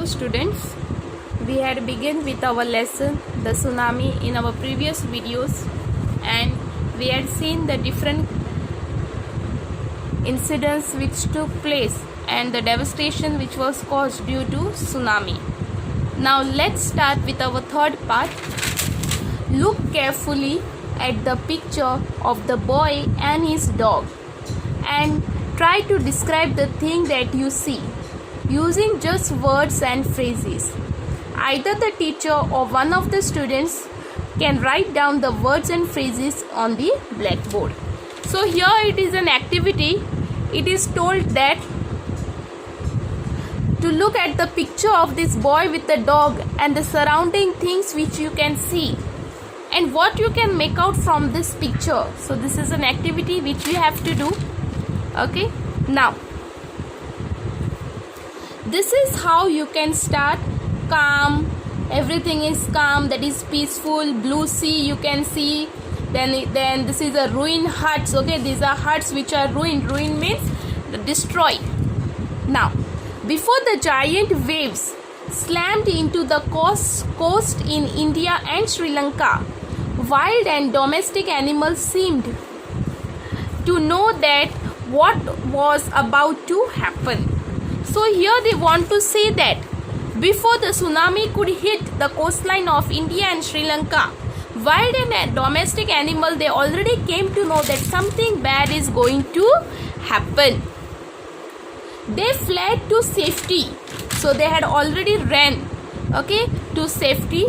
Hello students, we had begun with our lesson the tsunami in our previous videos, and we had seen the different incidents which took place and the devastation which was caused due to tsunami. Now let's start with our third part. Look carefully at the picture of the boy and his dog and try to describe the thing that you see using just words and phrases. Either the teacher or one of the students can write down the words and phrases on the blackboard. So here it is an activity. It is told that to look at the picture of this boy with the dog and the surrounding things which you can see and what you can make out from this picture. So this is an activity which we have to do. Okay, now this is how you can start. Calm, everything is calm, that is peaceful. Blue sea you can see. Then this is a ruined huts. Okay, these are huts which are ruined. Ruined means destroyed. Now before the giant waves slammed into the coast in India and Sri Lanka, wild and domestic animals seemed to know that what was about to happen. So here they want to say that before the tsunami could hit the coastline of India and Sri Lanka, wild and domestic animals, they already came to know that something bad is going to happen. They fled to safety. So they had already ran, okay, to safety.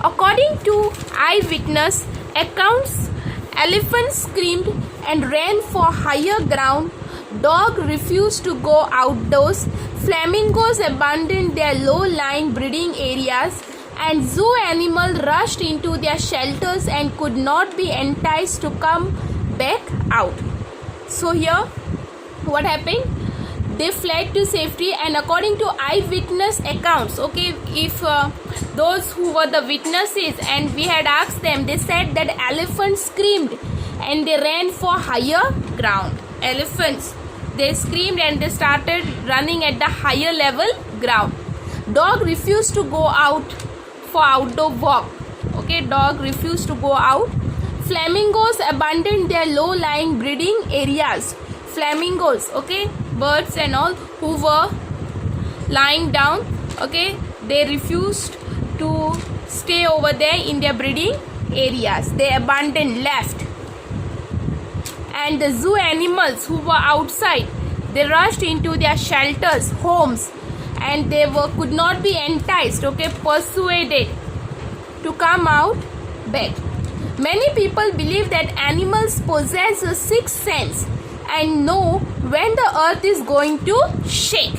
According to eyewitness accounts, elephants screamed and ran for higher ground. Dogs refused to go outdoors. Flamingos abandoned their low-lying breeding areas, and zoo animals rushed into their shelters and could not be enticed to come back out. So here, what happened? They fled to safety, and according to eyewitness accounts, okay, if those who were the witnesses and we had asked them, they said that elephants screamed and they ran for higher ground. Elephants, they screamed and they started running at the higher level ground. Dog refused to go out for outdoor walk. Okay, dog refused to go out. Flamingos abandoned their low-lying breeding areas. Flamingos, okay, birds and all who were lying down, okay, they refused to stay over there in their breeding areas. They abandoned, left. And the zoo animals who were outside, they rushed into their shelters, homes, and they could not be enticed, okay, persuaded to come out back. Many people believe that animals possess a sixth sense and know when the earth is going to shake.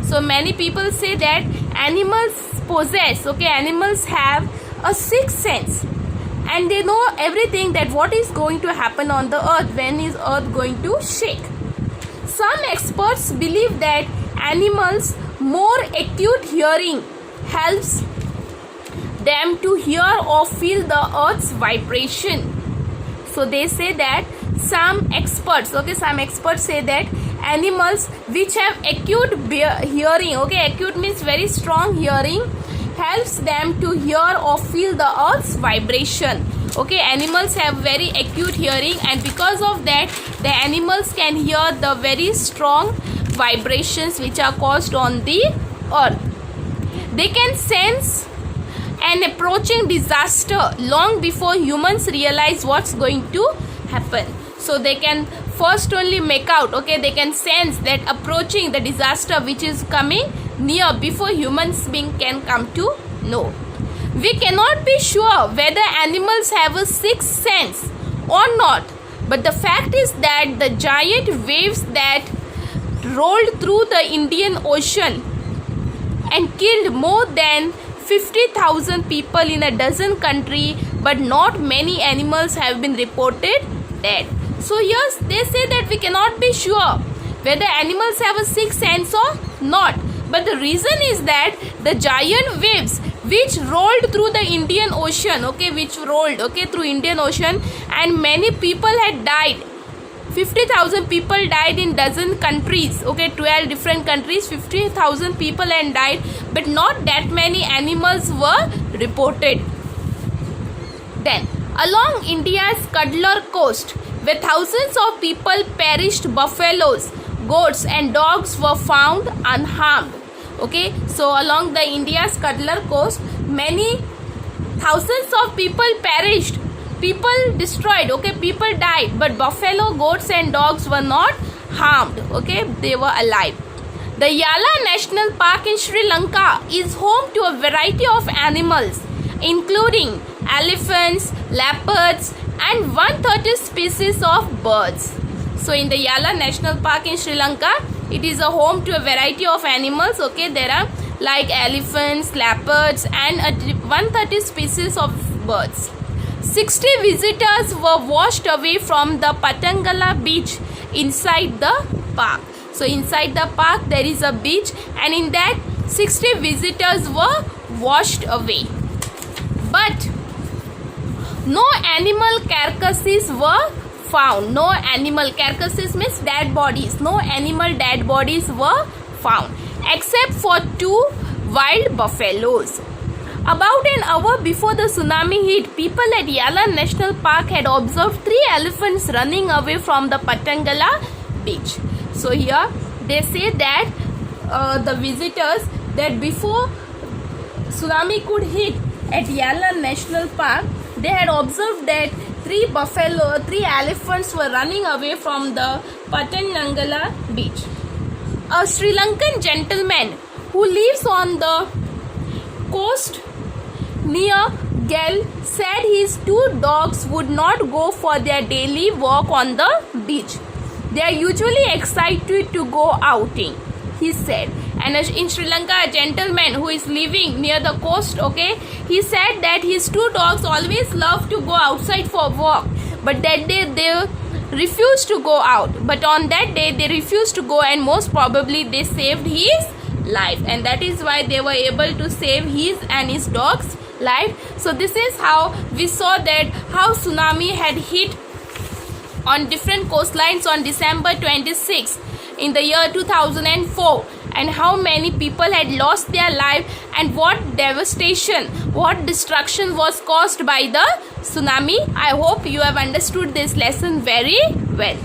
So many people say that animals possess, okay, animals have a sixth sense and they know everything, that what is going to happen on the earth, when is earth going to shake. Some experts believe that animals' more acute hearing helps them to hear or feel the earth's vibration. So they say that some experts say that animals which have acute hearing, okay, acute means very strong hearing, helps them to hear or feel the earth's vibration. Okay, animals have very acute hearing, and because of that the animals can hear the very strong vibrations which are caused on the earth. They can sense an approaching disaster long before humans realize what's going to happen. So they can first only make out, okay, they can sense that approaching the disaster which is coming near before humans being can come to know. We cannot be sure whether animals have a sixth sense or not, but the fact is that the giant waves that rolled through the Indian Ocean and killed more than 50,000 people in a dozen countries, but not many animals have been reported dead. So yes, they say that we cannot be sure whether animals have a sixth sense or not. But the reason is that the giant waves which rolled through the Indian Ocean, okay, which rolled, okay, through Indian Ocean, and many people had died 50,000 people died in dozen countries. Okay, 12 different countries, 50,000 people and died, but not that many animals were reported. Then, along India's Cuddler coast, where thousands of people perished, buffaloes, goats and dogs were found unharmed. Okay, so along the India's Cuddler coast, many thousands of people perished, people destroyed, okay, people died, but buffalo, goats and dogs were not harmed. Okay, they were alive. The Yala National Park in Sri Lanka is home to a variety of animals, including elephants, leopards and 130 species of birds. So in the Yala National Park in Sri Lanka, it is a home to a variety of animals. Okay, there are like elephants, leopards and 130 species of birds. 60 visitors were washed away from the Patangala beach inside the park. So inside the park there is a beach, and in that 60 visitors were washed away. But no animal carcasses were found. No animal carcasses means dead bodies. No animal dead bodies were found except for 2 wild buffaloes. About an hour before the tsunami hit, people at Yala National Park had observed 3 elephants running away from the Patangala beach. So here they say that the visitors, that before tsunami could hit at Yala National Park, they had observed that 3 elephants were running away from the Patangala beach. A Sri Lankan gentleman who lives on the coast near Gel said his 2 dogs would not go for their daily walk on the beach. They are usually excited to go outing, he said. And in Sri Lanka, a gentleman who is living near the coast, okay, he said that his 2 dogs always love to go outside for a walk, but that day they refused to go out. But on that day they refused to go, and most probably they saved his life, and that is why they were able to save his and his dog's life. So this is how we saw that how tsunami had hit on different coastlines on December 26 in the year 2004, and how many people had lost their life, and what devastation, what destruction was caused by the tsunami. I hope you have understood this lesson very well.